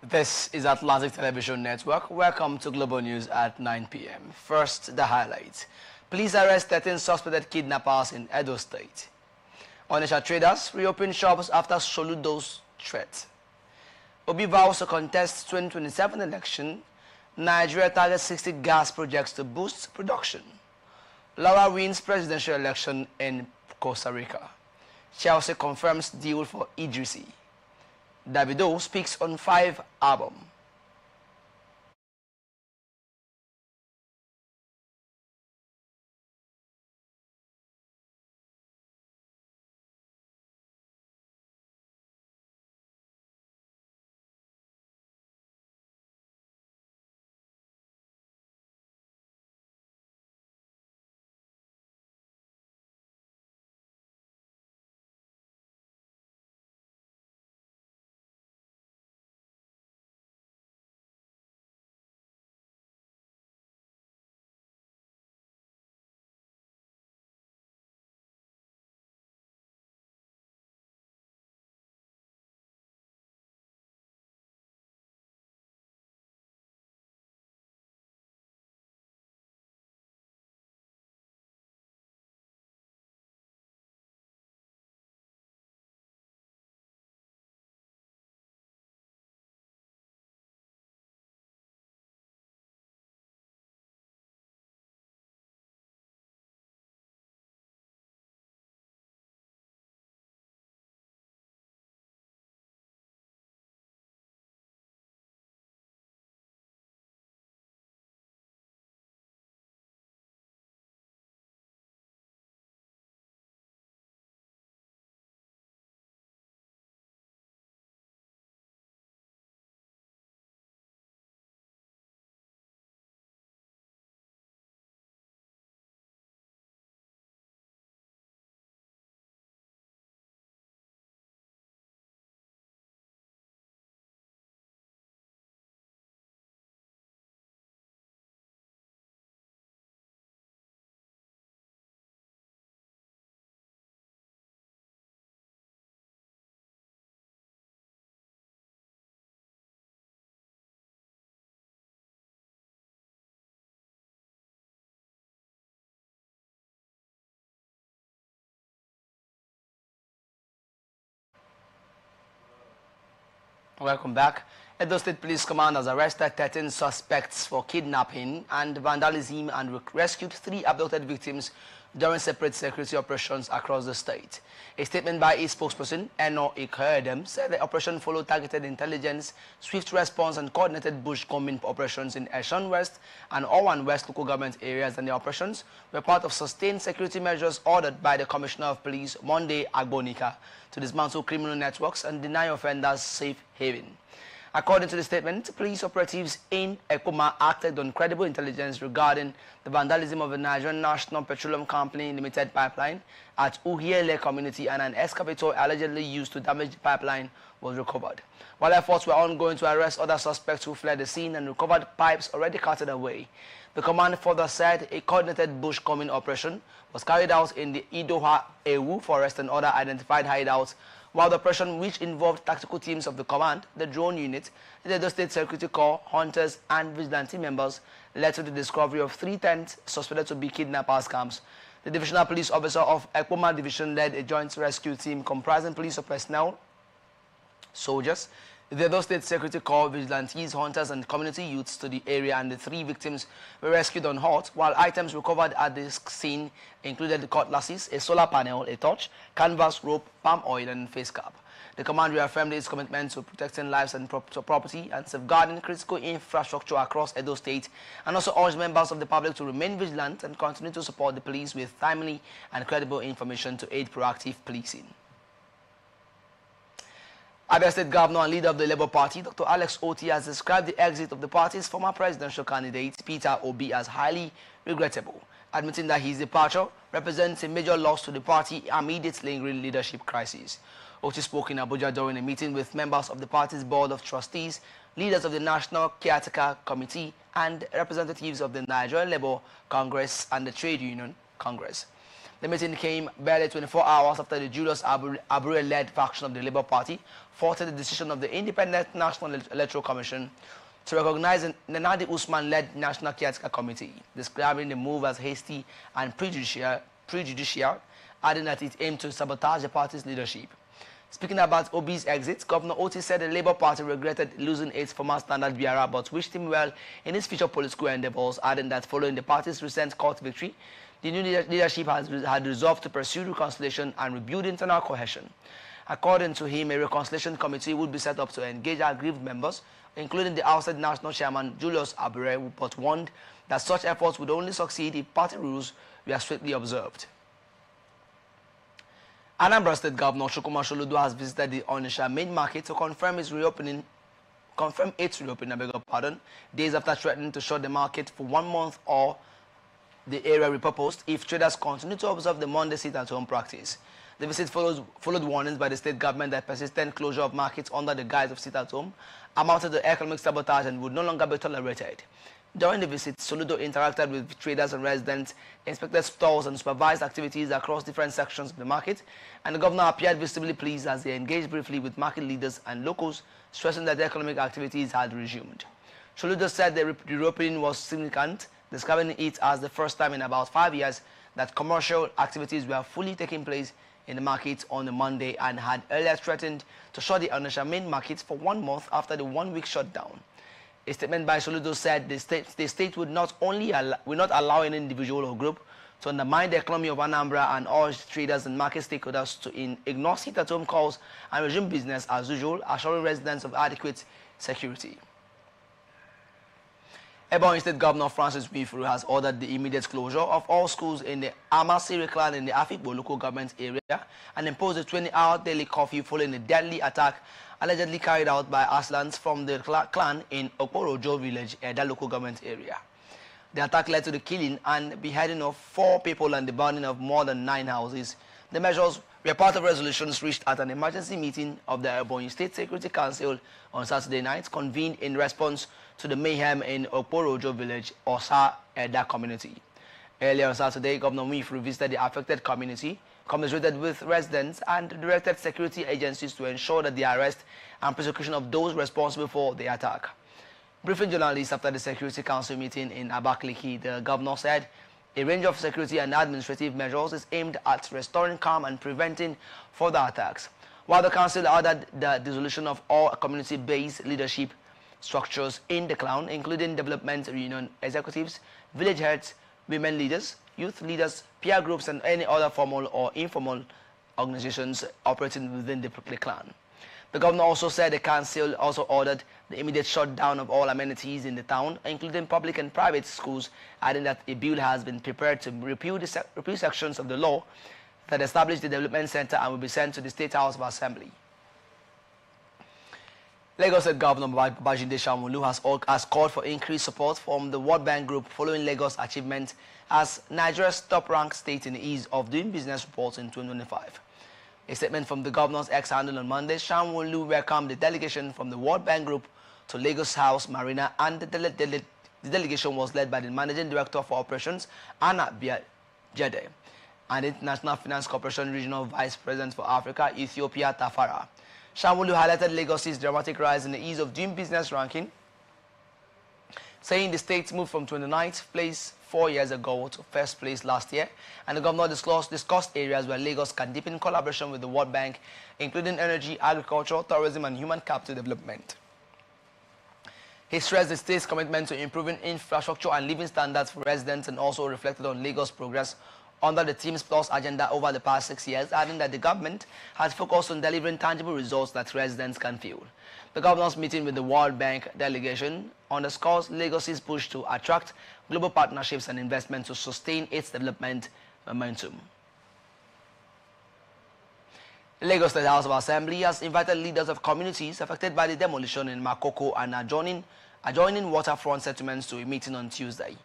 This is Atlantic Television Network. Welcome to Global News at 9 p.m. First, the highlights. Police arrest 13 suspected kidnappers in Edo State. Onitsha traders reopen shops after Soludo's threat. Obi vows to contest 2027 election. Nigeria targets 60 gas projects to boost production. Laura wins presidential election in Costa Rica. Chelsea confirms deal for Idrisi. Davido speaks on 5 album. Welcome back. Edo State Police Command has arrested 13 suspects for kidnapping and vandalism and rescued 3 abducted victims during separate security operations across the state. A statement by its spokesperson, Eno Ikoedem, said the operation followed targeted intelligence, swift response and coordinated bush-combing operations in Eshan West and Owan West local government areas, and the operations were part of sustained security measures ordered by the Commissioner of Police, Monday Agbonika, to dismantle criminal networks and deny offenders safe haven. According to the statement, police operatives in Ekoma acted on credible intelligence regarding the vandalism of the Nigerian National Petroleum Company Limited pipeline at Uhiele community, and an excavator allegedly used to damage the pipeline was recovered. While efforts were ongoing to arrest other suspects who fled the scene and recovered pipes already carted away, the command further said a coordinated bush-combing operation was carried out in the Idoha Ewu forest and other identified hideouts, while the operation, which involved tactical teams of the command, the drone unit, the Edo State Security Corps, hunters, and vigilante members, led to the discovery of 3 tents suspected to be kidnappers' camps. The divisional police officer of Ekpoma Division led a joint rescue team comprising police personnel, soldiers, the Edo State Security Corps, vigilantes, hunters, and community youths to the area, and the 3 victims were rescued unhurt, while items recovered at the scene included cutlasses, a solar panel, a torch, canvas, rope, palm oil, and face cap. The command reaffirmed its commitment to protecting lives and property and safeguarding critical infrastructure across Edo State, and also urged members of the public to remain vigilant and continue to support the police with timely and credible information to aid proactive policing. Abia State Governor and leader of the Labour Party, Dr. Alex Oti, has described the exit of the party's former presidential candidate, Peter Obi, as highly regrettable, admitting that his departure represents a major loss to the party amid its lingering leadership crisis. Oti spoke in Abuja during a meeting with members of the party's board of trustees, leaders of the National Caretaker Committee, and representatives of the Nigerian Labour Congress and the Trade Union Congress. The meeting came barely 24 hours after the Julius Abure-led faction of the Labour Party faulted the decision of the Independent National Electoral Commission to recognize the Nadi Usman-led National Caretaker Committee, describing the move as hasty and prejudicial, adding that it aimed to sabotage the party's leadership. Speaking about Obi's exit, Governor Oti said the Labour Party regretted losing its former standard bearer but wished him well in his future political endeavours, adding that following the party's recent court victory, the new leadership had resolved to pursue reconciliation and rebuild internal cohesion. According to him, a reconciliation committee would be set up to engage aggrieved members, including the ousted national chairman Julius Abure, but warned that such efforts would only succeed if party rules were strictly observed. Anambra State Governor Chukwuma Soludo has visited the Onitsha main market to confirm its reopening, days after threatening to shut the market for 1 month or the area repurposed if traders continue to observe the Monday sit-at-home practice. The visit followed warnings by the state government that persistent closure of markets under the guise of sit-at-home amounted to economic sabotage and would no longer be tolerated. During the visit, Soludo interacted with traders and residents, inspected stores and supervised activities across different sections of the market, and the governor appeared visibly pleased as he engaged briefly with market leaders and locals, stressing that the economic activities had resumed. Soludo said the reopening was significant, describing it as the first time in about 5 years that commercial activities were fully taking place in the market on a Monday, and had earlier threatened to shut the Onitsha main market for 1 month after the 1-week shutdown. A statement by Soludo said the state would not allow any individual or group to undermine the economy of Anambra, and urged traders and market stakeholders to ignore sit-at-home calls and resume business as usual, assuring residents of adequate security. Ebonyi State Governor Francis Wifuru has ordered the immediate closure of all schools in the Amasiri clan in the Afikpo local government area and imposed a 20-hour daily curfew following a deadly attack allegedly carried out by Aslans from the clan in Okporojo village, Eda local government area. The attack led to the killing and beheading of 4 people and the burning of more than 9 houses. The measures were part of resolutions reached at an emergency meeting of the Ebonyi State Security Council on Saturday night, convened in response to the mayhem in Okporojo village, Osa Eda community. Earlier on Saturday, Governor Wifuru visited the affected community, commiserated with residents, and directed security agencies to ensure that the arrest and prosecution of those responsible for the attack. Briefing journalists after the Security Council meeting in Abakaliki, the governor said a range of security and administrative measures is aimed at restoring calm and preventing further attacks, while the council ordered the dissolution of all community-based leadership structures in the clan, including development union executives, village heads, women leaders, youth leaders, peer groups, and any other formal or informal organizations operating within the clan. The governor also said the council also ordered the immediate shutdown of all amenities in the town, including public and private schools, adding that a bill has been prepared to repeal sections of the law that establish the development center and will be sent to the State House of Assembly. Lagos State Governor Babajide Sanwo-Olu has called for increased support from the World Bank Group following Lagos' achievement as Nigeria's top-ranked state in the ease of doing business reports in 2025. A statement from the governor's ex-handle on Monday, Sanwo-Olu welcomed the delegation from the World Bank Group to Lagos House Marina, and the delegation was led by the Managing Director for Operations, Anna Jede, and International Finance Corporation Regional Vice President for Africa, Ethiopia Tafara. Sanwo-Olu highlighted Lagos' dramatic rise in the ease of doing business ranking, saying the state moved from 29th place 4 years ago to first place last year, and the governor discussed areas where Lagos can deepen collaboration with the World Bank, including energy, agriculture, tourism, and human capital development. He stressed the state's commitment to improving infrastructure and living standards for residents, and also reflected on Lagos' progress under the Teams Plus agenda over the past 6 years, adding that the government has focused on delivering tangible results that residents can feel. The governor's meeting with the World Bank delegation underscores Lagos' push to attract global partnerships and investment to sustain its development momentum. The Lagos State House of Assembly has invited leaders of communities affected by the demolition in Makoko and adjoining waterfront settlements to a meeting on Tuesday.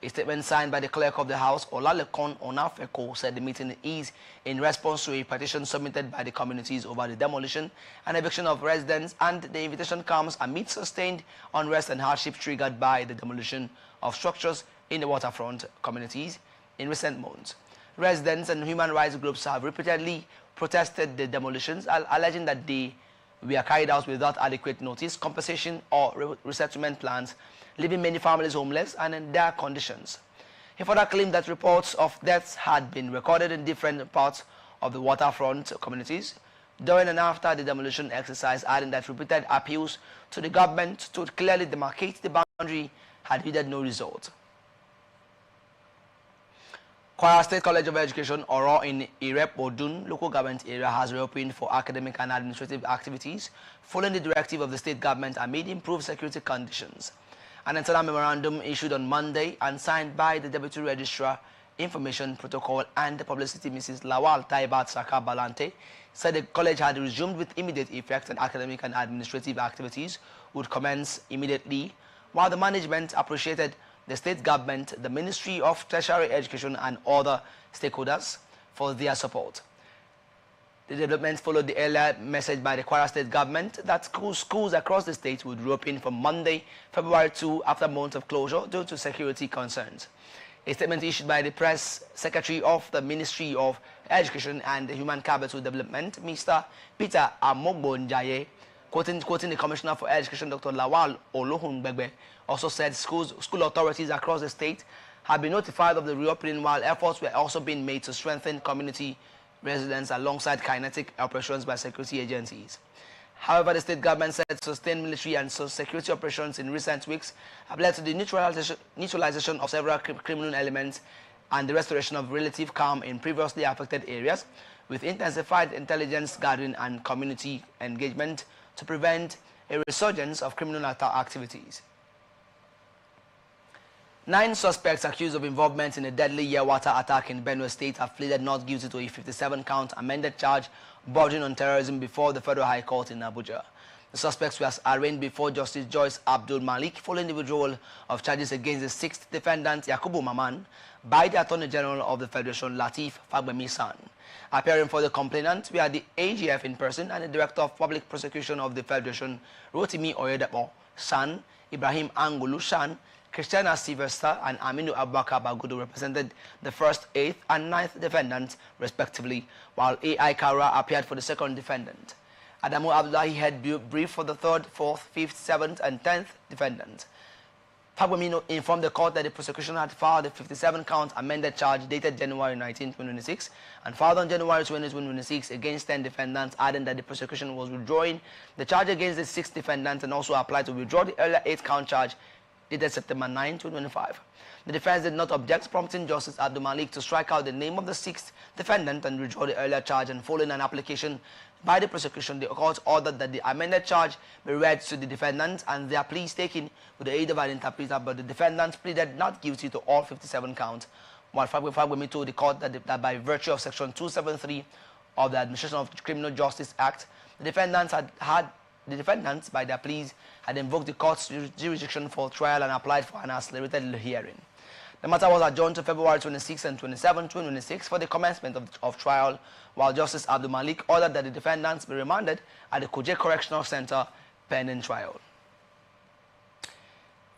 A statement signed by the clerk of the House, Olalekon Onafeko, said the meeting is in response to a petition submitted by the communities over the demolition and eviction of residents, and the invitation comes amid sustained unrest and hardship triggered by the demolition of structures in the waterfront communities in recent months. Residents and human rights groups have repeatedly protested the demolitions, alleging that they were carried out without adequate notice, compensation or resettlement plans, leaving many families homeless and in dire conditions. He further claimed that reports of deaths had been recorded in different parts of the waterfront communities during and after the demolition exercise, adding that repeated appeals to the government to clearly demarcate the boundary had yielded no result. Kwara State College of Education, Oro, in Irep Odun local government area has reopened for academic and administrative activities following the directive of the state government amid improved security conditions. An internal memorandum issued on Monday and signed by the Deputy Registrar, Information Protocol and Publicity, Mrs. Lawal Taibat Saka Balante, said the college had resumed with immediate effect and academic and administrative activities would commence immediately, while the management appreciated the state government, the Ministry of Tertiary Education and other stakeholders for their support. The development followed the earlier message by the Kwara State government that schools across the state would reopen from Monday, February 2, after months of closure due to security concerns. A statement issued by the press secretary of the Ministry of Education and Human Capital Development, Mr. Peter Amogbonjaye, quoting the Commissioner for Education, Dr. Lawal Olohungbegbe, also said school authorities across the state have been notified of the reopening, while efforts were also being made to strengthen community residents alongside kinetic operations by security agencies. However, the state government said sustained military and security operations in recent weeks have led to the neutralization of several criminal elements and the restoration of relative calm in previously affected areas, with intensified intelligence gathering and community engagement to prevent a resurgence of criminal activities. 9 suspects accused of involvement in a deadly Yearwater attack in Benue State have pleaded not guilty to a 57-count amended charge bordering on terrorism before the Federal High Court in Abuja. The suspects were arraigned before Justice Joyce Abdul Malik following the withdrawal of charges against the 6th defendant, Yakubu Maman, by the Attorney General of the Federation, Lateef Fagbemi San. Appearing for the complainant were the AGF in person and the Director of Public Prosecution of the Federation, Rotimi Oyedepo San, Ibrahim Angulu San, Christiana Sylvester and Aminu Abubakar Bagudu represented the 1st, 8th and 9th defendants respectively, while A.I. Kara appeared for the 2nd defendant. Adamu Abdullahi had brief for the 3rd, 4th, 5th, 7th and 10th defendants. Fagbemi informed the court that the prosecution had filed a 57-count amended charge dated January 19, 2026 and filed on January 20, 2026 against 10 defendants, adding that the prosecution was withdrawing the charge against the 6th defendant and also applied to withdraw the earlier 8th-count charge dated September 9, 2025. The defense did not object, prompting Justice Abdul Malik to strike out the name of the 6th defendant and withdraw the earlier charge, and following an application by the prosecution, the court ordered that the amended charge be read to the defendants and their pleas taken with the aid of an interpreter, but the defendants pleaded not guilty to all 57 counts, while Fagbemi told the court that by virtue of Section 273 of the Administration of Criminal Justice Act, the defendants, by their pleas, had invoked the court's jurisdiction for trial and applied for an accelerated hearing. The matter was adjourned to February 26 and 27, 2026 for the commencement of trial, while Justice Abdul Malik ordered that the defendants be remanded at the Kuje Correctional Center pending trial.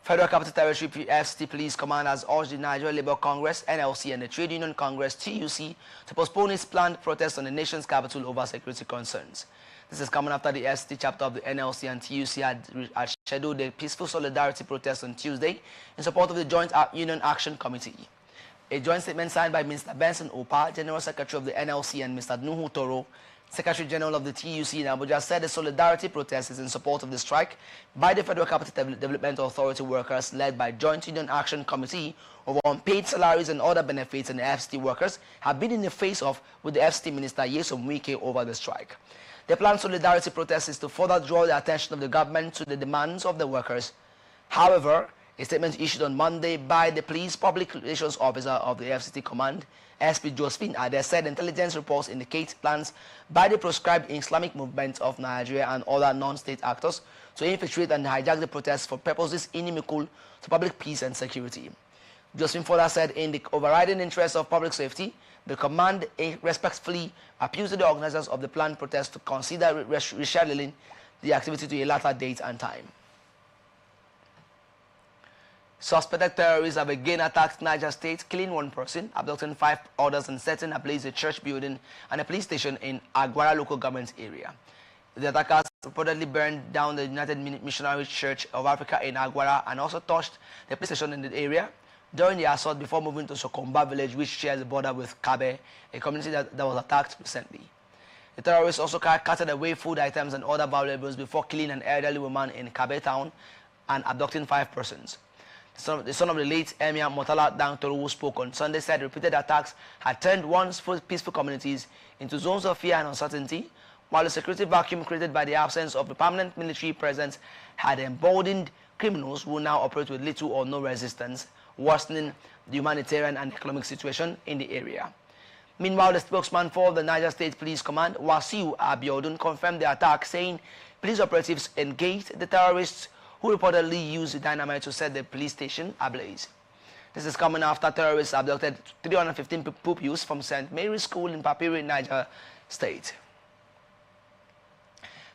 Federal Capital Territory FCT Police Command has urged the Nigeria Labour Congress, NLC, and the Trade Union Congress, TUC, to postpone its planned protest on the nation's capital over security concerns. This is coming after the ST chapter of the NLC and TUC had scheduled a peaceful solidarity protest on Tuesday in support of the Joint Union Action Committee. A joint statement signed by Mr. Benson Opa, General Secretary of the NLC, and Mr. Nuhu Toro, Secretary General of the TUC in Abuja, said the solidarity protest is in support of the strike by the Federal Capital Development Authority workers led by Joint Union Action Committee over unpaid salaries and other benefits, and the FCT workers have been in the face of with the FCT Minister Nyesom Wike over the strike. The planned solidarity protest is to further draw the attention of the government to the demands of the workers. However, a statement issued on Monday by the Police Public Relations Officer of the FCT Command, SP Josephine Ade, said intelligence reports indicate plans by the proscribed Islamic movement of Nigeria and other non-state actors to infiltrate and hijack the protests for purposes inimical to public peace and security. Josephine further said, in the overriding interest of public safety, the command respectfully appeals to the organizers of the planned protest to consider rescheduling the activity to a later date and time. Suspected terrorists have again attacked Niger State, killing one person, abducting 5 others, and setting ablaze a church building and a police station in Aguara local government area. The attackers reportedly burned down the United Missionary Church of Africa in Aguara and also touched the police station in the area during the assault before moving to Sokomba village, which shares the border with Kabe, a community that was attacked recently. The terrorists also carted away food items and other valuables before killing an elderly woman in Kabe town and abducting 5 persons. The son of the late Emir Motala Dangtoro, who spoke on Sunday, said repeated attacks had turned once peaceful communities into zones of fear and uncertainty, while the security vacuum created by the absence of a permanent military presence had emboldened criminals who now operate with little or no resistance, worsening the humanitarian and economic situation in the area. Meanwhile, the spokesman for the Niger State Police Command, Wasiu Abiodun, confirmed the attack, saying police operatives engaged the terrorists who reportedly used dynamite to set the police station ablaze. This is coming after terrorists abducted 315 pupils from St. Mary's School in Papiri, Niger State.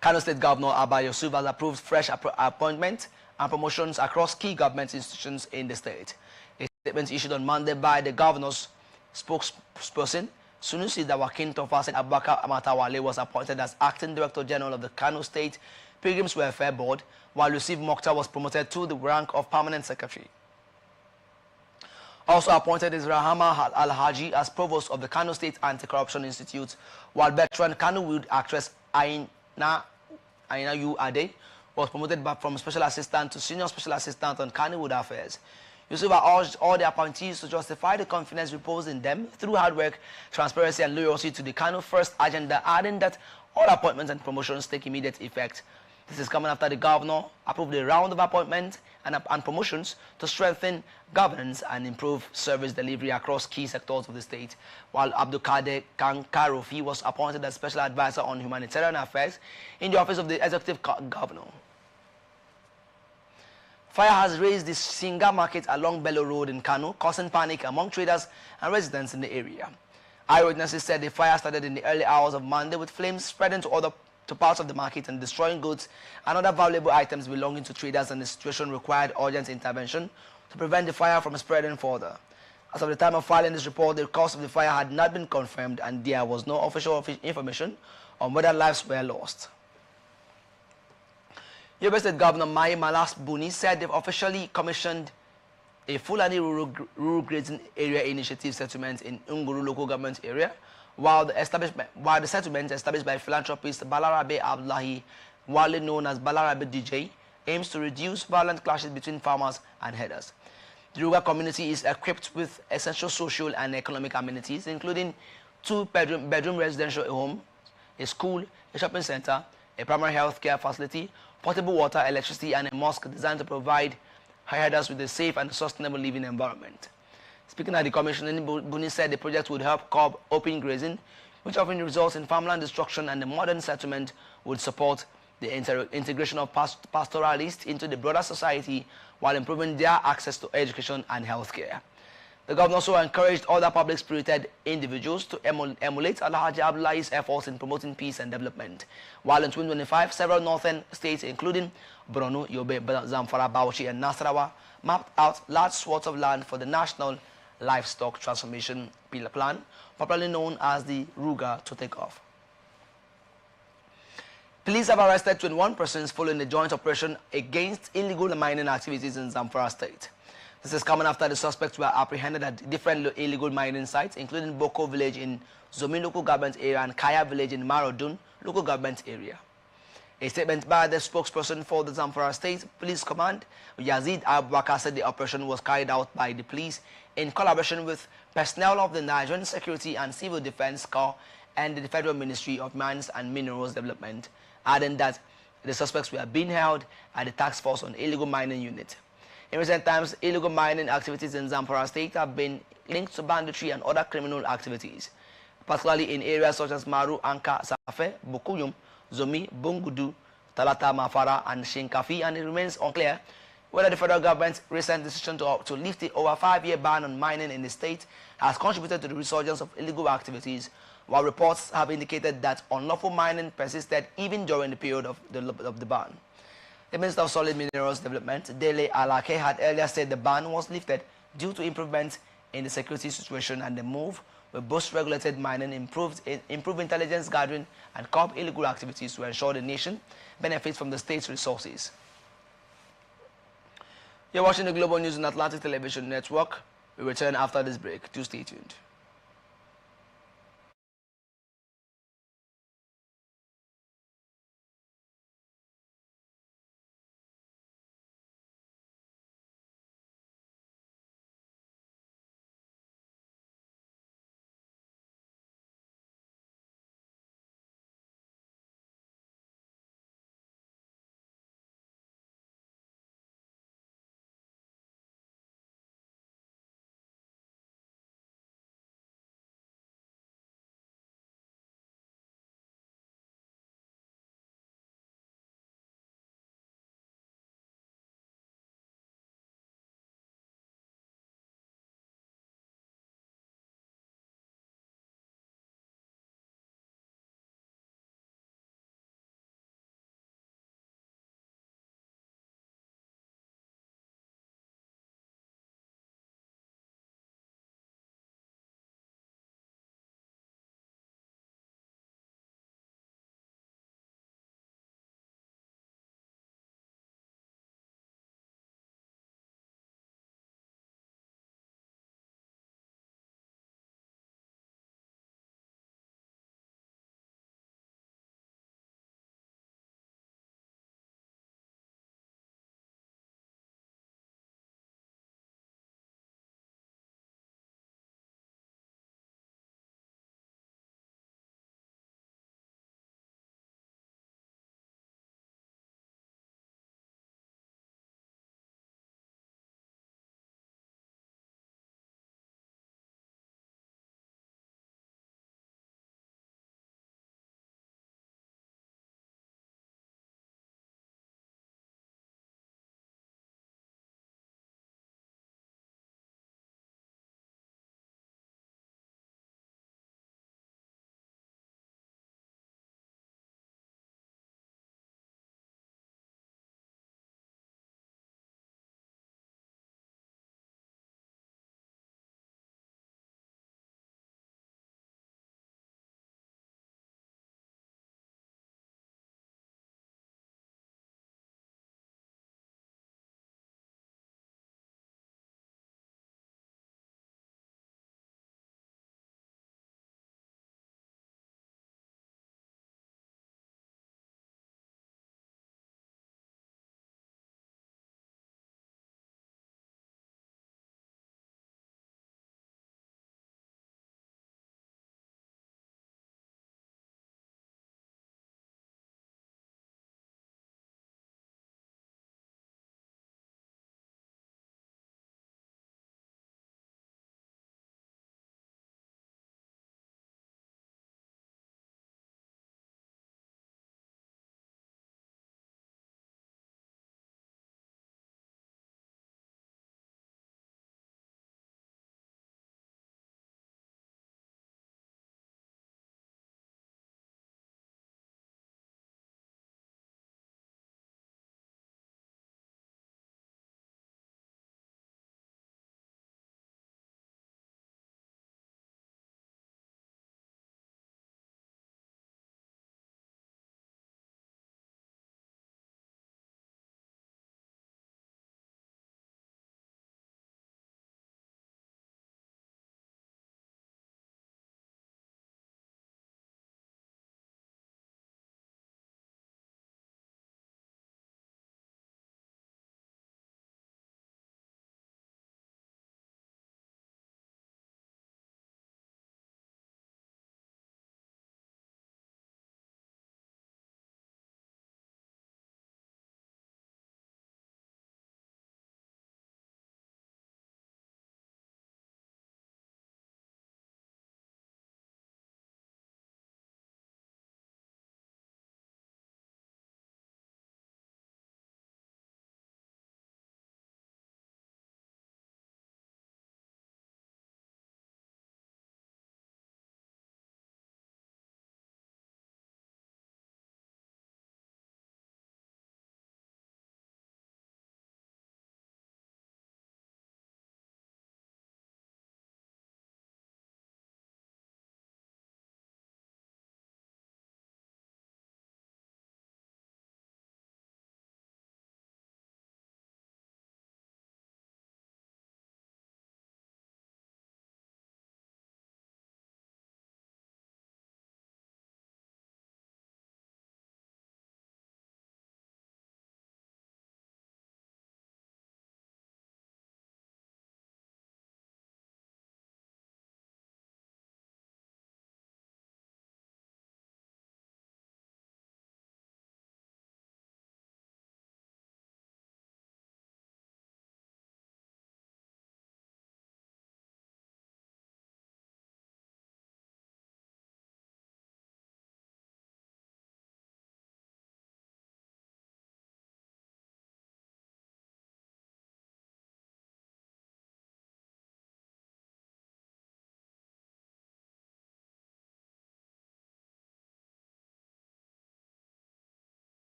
Kano State Governor Abba Yusuf has approved fresh appointments and promotions across key government institutions in the state. A statement issued on Monday by the governor's spokesperson, Sunusi Dawakin Tofa, said Abubakar Amatawale was appointed as Acting Director General of the Kano State Pilgrims Welfare Board, while Yusuf Mokhtar was promoted to the rank of Permanent Secretary. Also appointed is Rahama Al-Haji as Provost of the Kano State Anti-Corruption Institute, while veteran Kannywood actress Aina Yu Ade was promoted from Special Assistant to Senior Special Assistant on Kannywood Affairs. Yusuf urged all the appointees to justify the confidence reposed in them through hard work, transparency, and loyalty to the Kano First agenda, adding that all appointments and promotions take immediate effect. This is coming after the governor approved a round of appointments and promotions to strengthen governance and improve service delivery across key sectors of the state, while Abdulkader Kankarofi was appointed as Special Advisor on Humanitarian Affairs in the Office of the Executive Governor. Fire has raised the Singa market along Bello Road in Kano, causing panic among traders and residents in the area. Eyewitnesses said the fire started in the early hours of Monday, with flames spreading to parts of the market and destroying goods and other valuable items belonging to traders, and the situation required urgent intervention to prevent the fire from spreading further. As of the time of filing this report, the cause of the fire had not been confirmed and there was no official information on whether lives were lost. Yobe State Governor Mai Malas Buni said they've officially commissioned a Fulani rural grazing area initiative settlement in Unguru local government area, while the settlement established by philanthropist Balarabe Abdullahi, widely known as Balarabe DJ, aims to reduce violent clashes between farmers and herders. The rural community is equipped with essential social and economic amenities, including 2-bedroom residential home, a school, a shopping center, a primary health care facility, potable water, electricity, and a mosque designed to provide herders with a safe and sustainable living environment. Speaking at the commission, Buni said the project would help curb open grazing, which often results in farmland destruction, and the modern settlement would support the integration of pastoralists into the broader society while improving their access to education and healthcare. The governor also encouraged other public-spirited individuals to emulate Alhaji Abdullahi's efforts in promoting peace and development. While in 2025, several northern states, including Borno, Yobe, Zamfara, Bauchi, and Nasarawa, mapped out large swaths of land for the National Livestock Transformation Plan, popularly known as the RUGA, to take off. Police have arrested 21 persons following a joint operation against illegal mining activities in Zamfara State. This is coming after the suspects were apprehended at different illegal mining sites, including Boko Village in Zomi local government area and Kaya Village in Marodun local government area. A statement by the spokesperson for the Zamfara State Police Command, Yazid Abubakar, said the operation was carried out by the police in collaboration with personnel of the Nigerian Security and Civil Defense Corps and the Federal Ministry of Mines and Minerals Development, adding that the suspects were being held at the Task Force on Illegal Mining Unit. In recent times, illegal mining activities in Zamfara State have been linked to banditry and other criminal activities, particularly in areas such as Maru, Anka, Safe, Bukuyum, Zomi, Bungudu, Talata, Mafara, and Shinkafi, and it remains unclear whether the federal government's recent decision to lift the over 5-year ban on mining in the state has contributed to the resurgence of illegal activities, while reports have indicated that unlawful mining persisted even during the period of the ban. The Minister of Solid Minerals Development, Dele Alake, had earlier said the ban was lifted due to improvements in the security situation, and the move will boost regulated mining, improve intelligence gathering, and curb illegal activities to ensure the nation benefits from the state's resources. You're watching the Global News on Atlantic Television Network. We return after this break. Do stay tuned.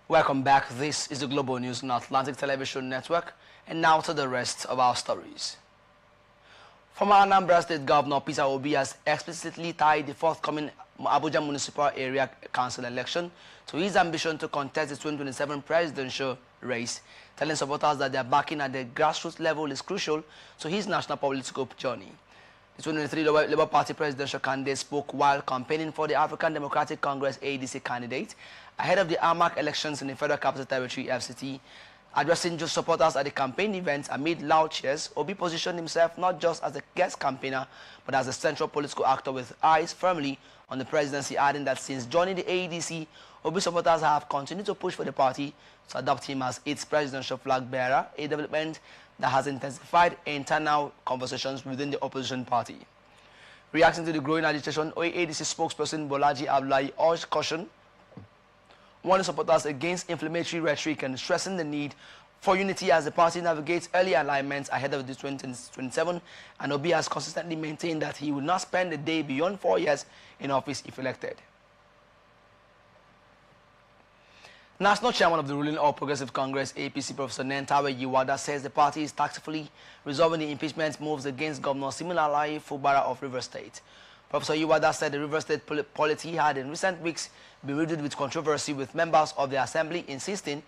Welcome back. This is the Global News on Atlantic Television Network, and now to the rest of our stories. Former Anambra State Governor Peter Obi has explicitly tied the forthcoming Abuja Municipal Area Council election to his ambition to contest the 2027 presidential race, telling supporters that their backing at the grassroots level is crucial to his national political journey. The 2023 Labour Party presidential candidate spoke while campaigning for the African Democratic Congress ADC candidate ahead of the AMAC elections in the Federal Capital Territory FCT. Addressing just supporters at the campaign event amid loud cheers, Obi positioned himself not just as a guest campaigner, but as a central political actor with eyes firmly on the presidency, adding that since joining the ADC, Obi supporters have continued to push for the party to adopt him as its presidential flag bearer, a development that has intensified internal conversations within the opposition party. Reacting to the growing agitation, ADC spokesperson Bolaji Abdullahi urged caution, warning supporters against inflammatory rhetoric and stressing the need for unity as the party navigates early alignments ahead of the 2027, and Obi has consistently maintained that he will not spend a day beyond 4 years in office if elected. National Chairman of the ruling All Progressive Congress, APC, Professor Nentawe Yiwada, says the party is tactfully resolving the impeachment moves against Governor Siminalayi Fubara of Rivers State. Professor Yiwada said the Rivers State polity had in recent weeks been riddled with controversy, with members of the Assembly insisting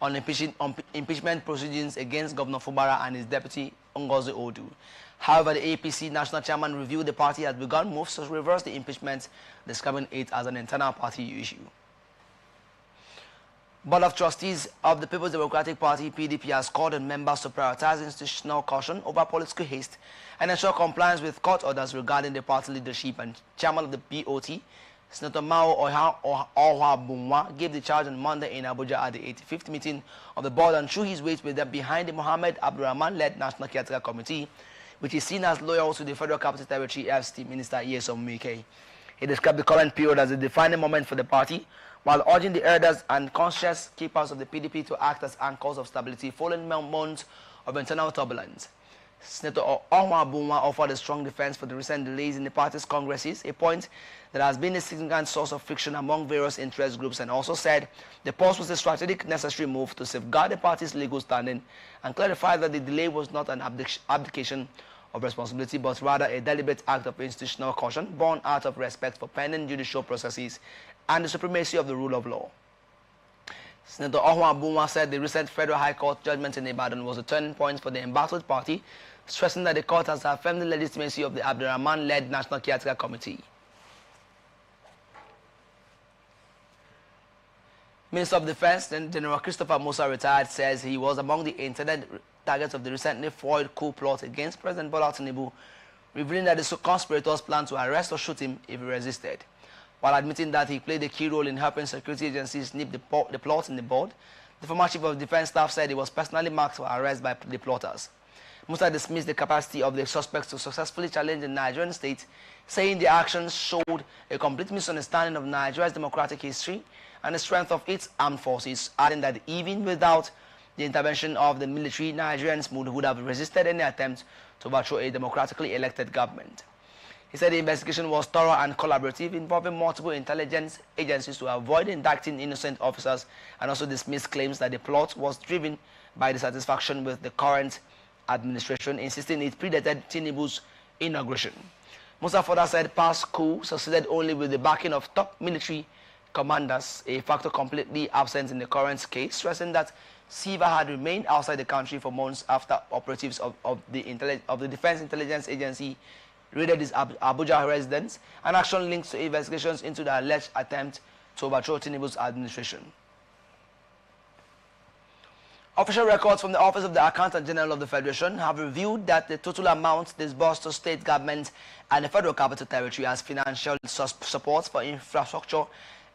on impeachment proceedings against Governor Fubara and his deputy Ngozi Odu. However, the APC National Chairman revealed the party has begun moves to reverse the impeachment, describing it as an internal party issue. Board of Trustees of the People's Democratic Party, PDP, has called on members to prioritize institutional caution over political haste and ensure compliance with court orders regarding the party leadership. And Chairman of the BOT, Senator Mao Ohwa Bunwa, gave the charge on Monday in Abuja at the 85th meeting of the board and threw his weight with them behind the Mohammed Abdurrahman-led National Caretaker Committee, which is seen as loyal to the Federal Capital Territory FCT Minister Nyesom Wike. He described the current period as a defining moment for the party, while urging the elders and conscious keepers of the PDP to act as anchors of stability following months of internal turbulence. Senator Ohwa Bunwa offered a strong defense for the recent delays in the party's congresses, a point that has been a significant source of friction among various interest groups, and also said the pause was a strategic necessary move to safeguard the party's legal standing, and clarified that the delay was not an abdication of responsibility, but rather a deliberate act of institutional caution born out of respect for pending judicial processes and the supremacy of the rule of law. Senator Ohwa Bunwa said the recent Federal High Court judgment in Ibadan was a turning point for the embattled party, stressing that the court has affirmed the legitimacy of the Abdurrahman-led National Caretaker Committee. Minister of Defense, General Christopher Musa, retired, says he was among the intended targets of the recently foiled coup plot against President Bola Tinubu, revealing that the conspirators planned to arrest or shoot him if he resisted. While admitting that he played a key role in helping security agencies nip the plot in the bud, the former Chief of Defense Staff said he was personally marked for arrest by the plotters. Musa dismissed the capacity of the suspects to successfully challenge the Nigerian state, saying the actions showed a complete misunderstanding of Nigeria's democratic history and the strength of its armed forces, adding that even without the intervention of the military, Nigerians would have resisted any attempt to overthrow a democratically elected government. He said the investigation was thorough and collaborative, involving multiple intelligence agencies to avoid indicting innocent officers, and also dismissed claims that the plot was driven by dissatisfaction with the current administration, insisting it predated Tinubu's inauguration. Musa further said past coup succeeded only with the backing of top military commanders, a factor completely absent in the current case, stressing that Siva had remained outside the country for months after operatives of the Defense Intelligence Agency raided his Abuja residence, and action links to investigations into the alleged attempt to overthrow Tinubu's administration. Official records from the Office of the Accountant General of the Federation have revealed that the total amount disbursed to state governments and the Federal Capital Territory as financial support for infrastructure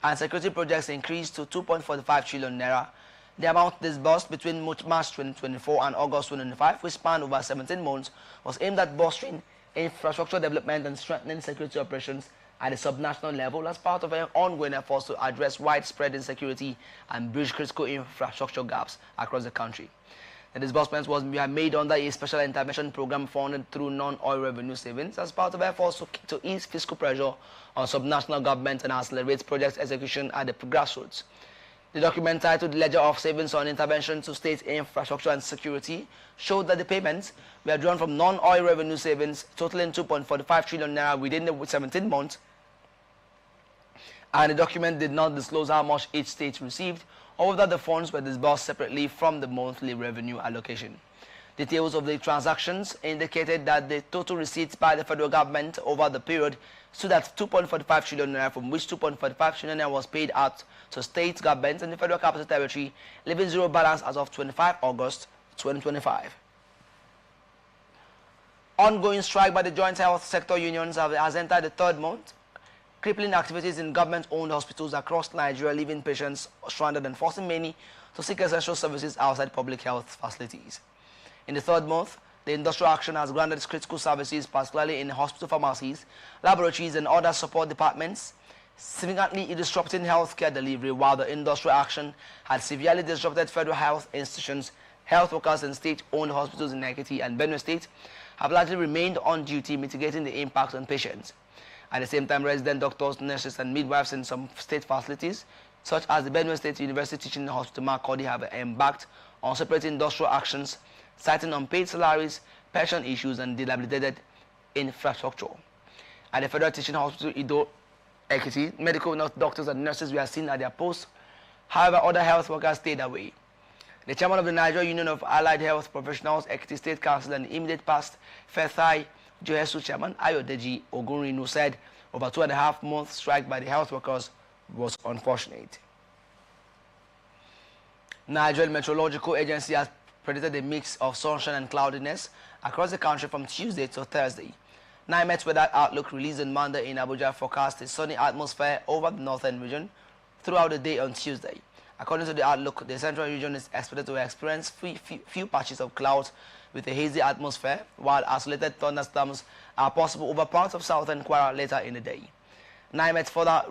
and security projects increased to 2.45 trillion naira. The amount disbursed between March 2024 and August 2025, which spanned over 17 months, was aimed at bolstering infrastructure development and strengthening security operations at a subnational level as part of an ongoing effort to address widespread insecurity and bridge critical infrastructure gaps across the country. The disbursements was made under a special intervention program funded through non-oil revenue savings as part of efforts to ease fiscal pressure on subnational governments and accelerate project execution at the grassroots. The document titled Ledger of Savings on Intervention to State Infrastructure and Security showed that the payments were drawn from non-oil revenue savings totaling 2.45 trillion naira within the 17 months, and the document did not disclose how much each state received or whether the funds were disbursed separately from the monthly revenue allocation. Details of the transactions indicated that the total receipts by the federal government over the period stood at 2.45 trillion naira, from which 2.45 trillion naira was paid out to state governments and the Federal Capital Territory, leaving zero balance as of 25 August 2025. Ongoing strike by the joint health sector unions has entered the third month, crippling activities in government-owned hospitals across Nigeria, leaving patients stranded and forcing many to seek essential services outside public health facilities. In the third month, the industrial action has granted critical services, particularly in hospital pharmacies, laboratories, and other support departments, significantly disrupting healthcare delivery, while the industrial action had severely disrupted federal health institutions. Health workers in state-owned hospitals in Ekiti and Benue State have largely remained on duty, mitigating the impact on patients. At the same time, resident doctors, nurses, and midwives in some state facilities, such as the Benue State University Teaching Hospital Makurdi, have embarked on separate industrial actions, citing unpaid salaries, pension issues, and dilapidated infrastructure. At the Federal Teaching Hospital Ido Ekiti, medical doctors and nurses were seen at their posts. However, other health workers stayed away. The chairman of the Nigeria Union of Allied Health Professionals, Ekiti State Council, and immediate past Fethai Johesu chairman Ayodeji Ogunrinu said over 2.5 months strike by the health workers was unfortunate. Nigerian Meteorological Agency has predicted a mix of sunshine and cloudiness across the country from Tuesday to Thursday. NIMET Weather Outlook released on Monday in Abuja forecast a sunny atmosphere over the northern region throughout the day on Tuesday. According to the outlook, the central region is expected to experience few patches of clouds with a hazy atmosphere, while isolated thunderstorms are possible over parts of southern Kwara later in the day. NIMET further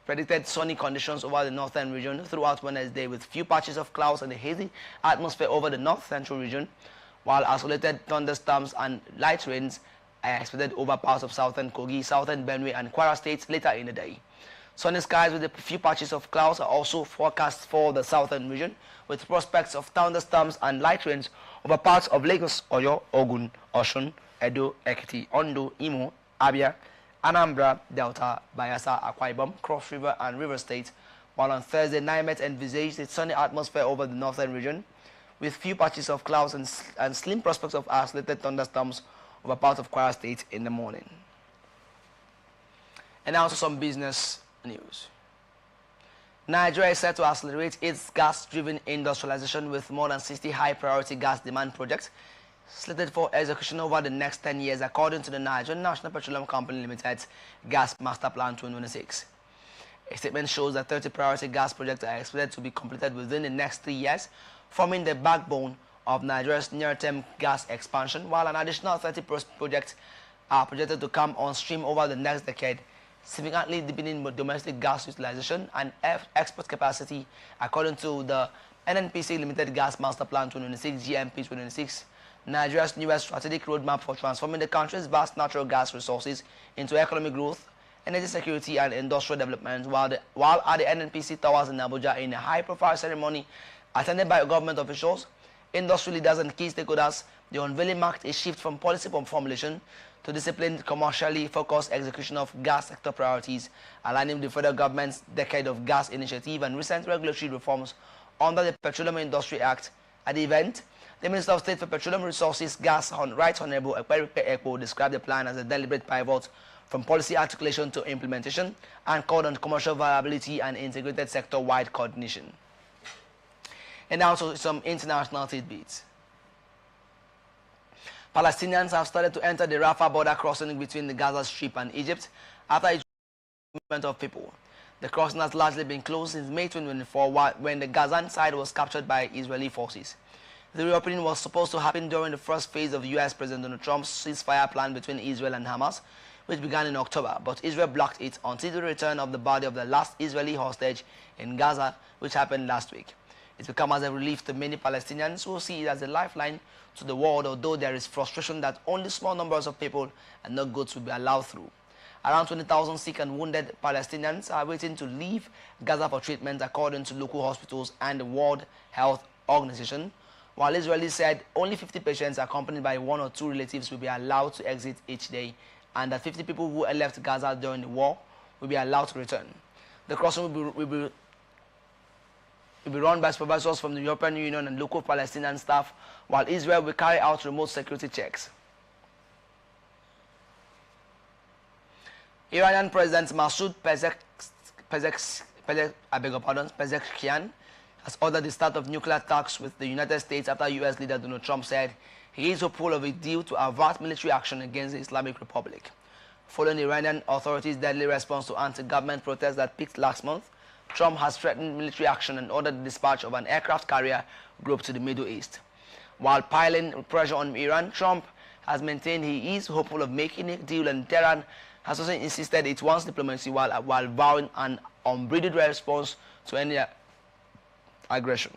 predicted sunny conditions over the northern region throughout Wednesday, with few patches of clouds and a hazy atmosphere over the north central region, while isolated thunderstorms and light rains are expected over parts of southern Kogi, southern Benue, and Kwara states later in the day. Sunny skies with a few patches of clouds are also forecast for the southern region, with prospects of thunderstorms and light rains over parts of Lagos, Oyo, Ogun, Osun, Edo, Ekiti, Ondo, Imo, Abia, Anambra, Delta, Bayelsa, Akwa Ibom, Cross River, and River State, while on Thursday, NIMET envisaged a sunny atmosphere over the northern region, with few patches of clouds and slim prospects of isolated thunderstorms over parts of Kwara State in the morning. And now to some business news. Nigeria is set to accelerate its gas-driven industrialization with more than 60 high-priority gas demand projects slated for execution over the next 10 years, according to the Nigerian National Petroleum Company Limited's Gas Master Plan 2026. A statement shows that 30 priority gas projects are expected to be completed within the next 3 years, forming the backbone of Nigeria's near-term gas expansion, while an additional 30 projects are projected to come on stream over the next decade, significantly deepening domestic gas utilization and export capacity, according to the NNPC Limited Gas Master Plan 2026 GMP 2026, Nigeria's newest strategic roadmap for transforming the country's vast natural gas resources into economic growth, energy security, and industrial development. While at the NNPC Towers in Abuja, in a high-profile ceremony attended by government officials, industry leaders, and key stakeholders, the unveiling marked a shift from policy formulation to disciplined, commercially focused execution of gas sector priorities, aligning with the federal government's Decade of Gas initiative and recent regulatory reforms under the Petroleum Industry Act. At the event, the Minister of State for Petroleum Resources, Gas, Right Honorable Ekperipe Ekpo, described the plan as a deliberate pivot from policy articulation to implementation and called on commercial viability and integrated sector-wide coordination. And also some international tidbits. Palestinians have started to enter the Rafah border crossing between the Gaza Strip and Egypt after a movement of people. The crossing has largely been closed since May 2024 when the Gazan side was captured by Israeli forces. The reopening was supposed to happen during the first phase of U.S. President Donald Trump's ceasefire plan between Israel and Hamas, which began in October, but Israel blocked it until the return of the body of the last Israeli hostage in Gaza, which happened last week. It's become as a relief to many Palestinians who see it as a lifeline to the world, although there is frustration that only small numbers of people and not goods will be allowed through. Around 20,000 sick and wounded Palestinians are waiting to leave Gaza for treatment, according to local hospitals and the World Health Organization, while Israelis said only 50 patients accompanied by 1 or 2 relatives will be allowed to exit each day, and that 50 people who left Gaza during the war will be allowed to return. The crossing will be run by supervisors from the European Union and local Palestinian staff, while Israel will carry out remote security checks. Iranian President Masoud Pezeshkian has ordered the start of nuclear talks with the United States after U.S. leader Donald Trump said he is hopeful of a deal to avert military action against the Islamic Republic. Following the Iranian authorities' deadly response to anti-government protests that peaked last month, Trump has threatened military action and ordered the dispatch of an aircraft carrier group to the Middle East. While piling pressure on Iran, Trump has maintained he is hopeful of making a deal, and Tehran has also insisted it wants diplomacy while vowing an unbridled response to any aggression.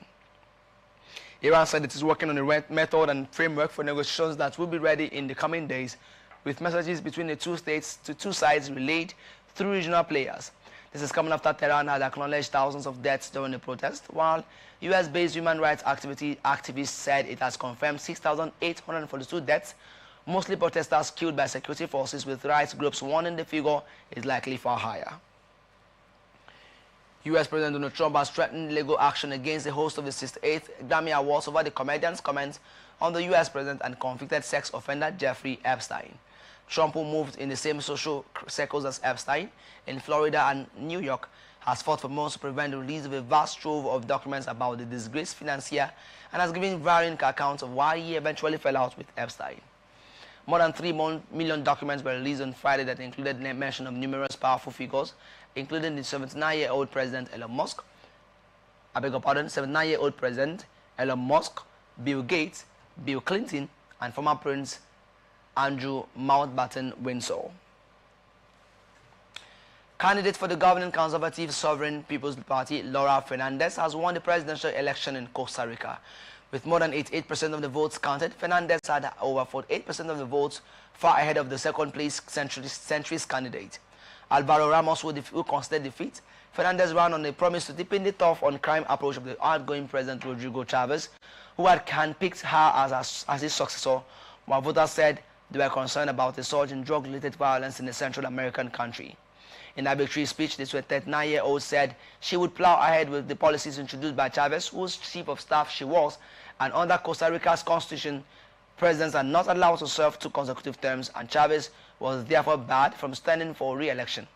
Iran said it is working on a method and framework for negotiations that will be ready in the coming days, with messages between the two sides relayed through regional players. This is coming after Tehran had acknowledged thousands of deaths during the protest, while US-based human rights activists said it has confirmed 6,842 deaths, mostly protesters killed by security forces, with rights groups warning the figure is likely far higher. U.S. President Donald Trump has threatened legal action against the host of the 68th Grammy Awards over the comedian's comments on the U.S. president and convicted sex offender Jeffrey Epstein. Trump, who moved in the same social circles as Epstein in Florida and New York, has fought for months to prevent the release of a vast trove of documents about the disgraced financier and has given varying accounts of why he eventually fell out with Epstein. More than 3 million documents were released on Friday that included mention of numerous powerful figures, including the 79-year-old President Elon Musk, 79-year-old President Elon Musk, Bill Gates, Bill Clinton, and former Prince Andrew Mountbatten Windsor. Candidate for the governing conservative Sovereign People's Party, Laura Fernandez, has won the presidential election in Costa Rica. With more than 88% of the votes counted, Fernandez had over 48% of the votes, far ahead of the second-place centrist candidate, Alvaro Ramos, who considered defeat. Fernandez ran on a promise to deepen the tough-on-crime approach of the outgoing President Rodrigo Chavez, who had handpicked her as his successor, while voters said they were concerned about a surge in drug-related violence in the Central American country. In a victory speech, the 39-year-old said she would plow ahead with the policies introduced by Chavez, whose chief of staff she was, and under Costa Rica's constitution, presidents are not allowed to serve 2 consecutive terms, and Chavez was therefore barred from standing for re-election.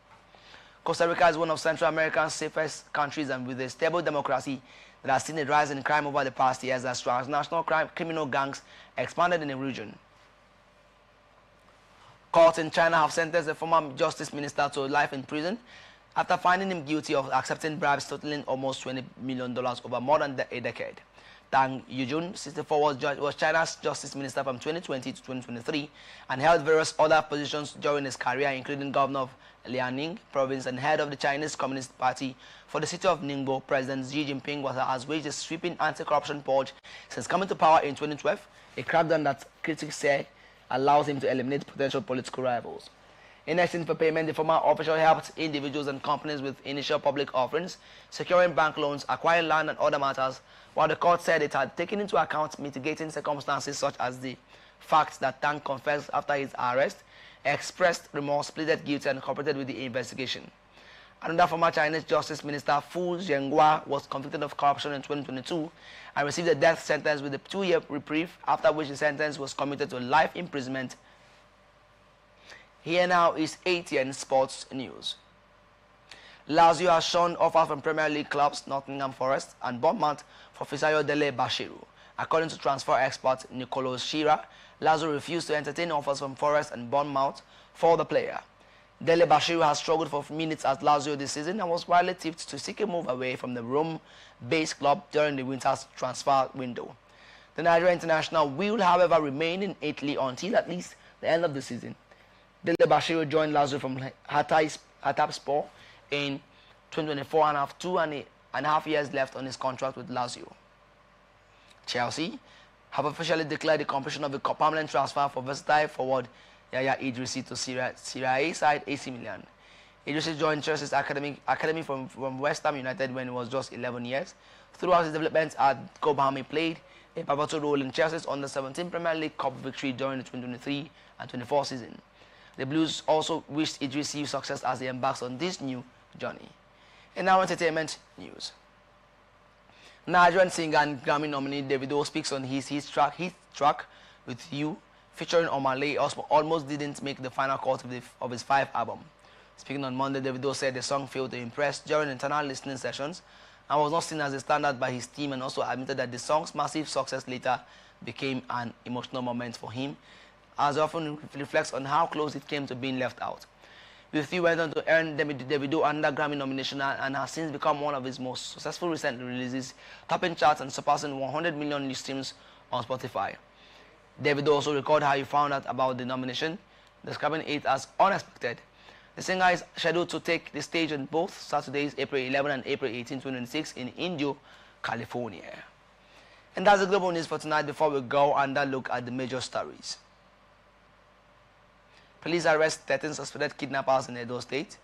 Costa Rica is one of Central America's safest countries, and with a stable democracy that has seen a rise in crime over the past years as transnational criminal gangs expanded in the region. Courts in China have sentenced the former justice minister to life in prison after finding him guilty of accepting bribes totaling almost $20 million over more than a decade. Tang Yujun, 64, was China's justice minister from 2020 to 2023 and held various other positions during his career, including governor of Liaoning province and head of the Chinese Communist Party for the city of Ningbo. President Xi Jinping has waged a sweeping anti-corruption purge since coming to power in 2012, a crackdown that critics say allows him to eliminate potential political rivals. In exchange for payment, the former official helped individuals and companies with initial public offerings, securing bank loans, acquiring land, and other matters, while the court said it had taken into account mitigating circumstances such as the fact that Tang confessed after his arrest, expressed remorse, pleaded guilty, and cooperated with the investigation. Another former Chinese Justice Minister, Fu Zhenghua, was convicted of corruption in 2022 and received a death sentence with a 2-year reprieve, after which the sentence was commuted to life imprisonment. Here now is ATN Sports News. Lazio has shown offers from Premier League clubs Nottingham Forest and Bournemouth for Fisayo Dele Bashiru. According to transfer expert Nicolo Shira, Lazio refused to entertain offers from Forest and Bournemouth for the player. Dele Bashiru has struggled for minutes at Lazio this season and was widely tipped to seek a move away from the Rome-based club during the winter's transfer window. The Nigerian international will, however, remain in Italy until at least the end of the season. Dele Bashiru joined Lazio from Hatayspor in 2024 and have 2.5 years left on his contract with Lazio. Chelsea have officially declared the completion of a permanent transfer for versatile forward Yaya Idrissi to Serie A side AC Milan. Idrissi joined Chelsea's academy from West Ham United when he was just 11 years. Throughout his development at Cobham, he played a pivotal role in Chelsea's under-17 Premier League Cup victory during the 2023 and 24 season. The Blues also wished Idrissi success as he embarks on this new journey. In our entertainment news, Nigerian singer and Grammy nominee Davido speaks on his hit track With You, featuring Omale, almost didn't make the final cut of his 5th album. Speaking on Monday, Davido said the song failed to impress during internal listening sessions and was not seen as a standard by his team, and also admitted that the song's massive success later became an emotional moment for him, as often reflects on how close it came to being left out. With You went on to earn Davido another Grammy nomination and has since become one of his most successful recent releases, topping charts and surpassing 100 million new streams on Spotify. Davido also recalled how he found out about the nomination, describing it as unexpected. The singer is scheduled to take the stage on both Saturdays, April 11 and April 18, 2026 in Indio, California. And that's the global news for tonight. Before we go and look at the major stories. Police arrest 13 suspected kidnappers in Edo State.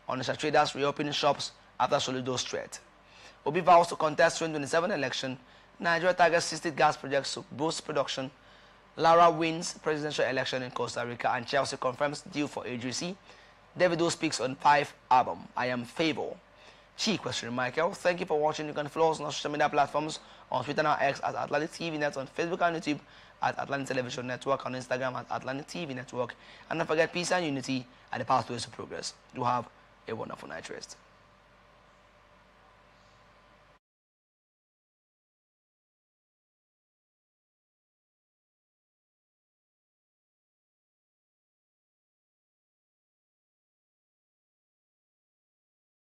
Onitsha traders reopening shops after Soludo's threat. Obi vows to contest 2027 election. Nigeria targets 60 gas projects to boost production. Lara wins presidential election in Costa Rica, and Chelsea confirms deal for Idrissi. Davido speaks on 5th album, I Am Favor. Question Michael, thank you for watching. You can follow us on our social media platforms on Twitter and X at Atlantic TV Net, on Facebook and YouTube at Atlantic Television Network, on Instagram at Atlantic TV Network. And don't forget, peace and unity are the pathways to progress. You have a wonderful night rest.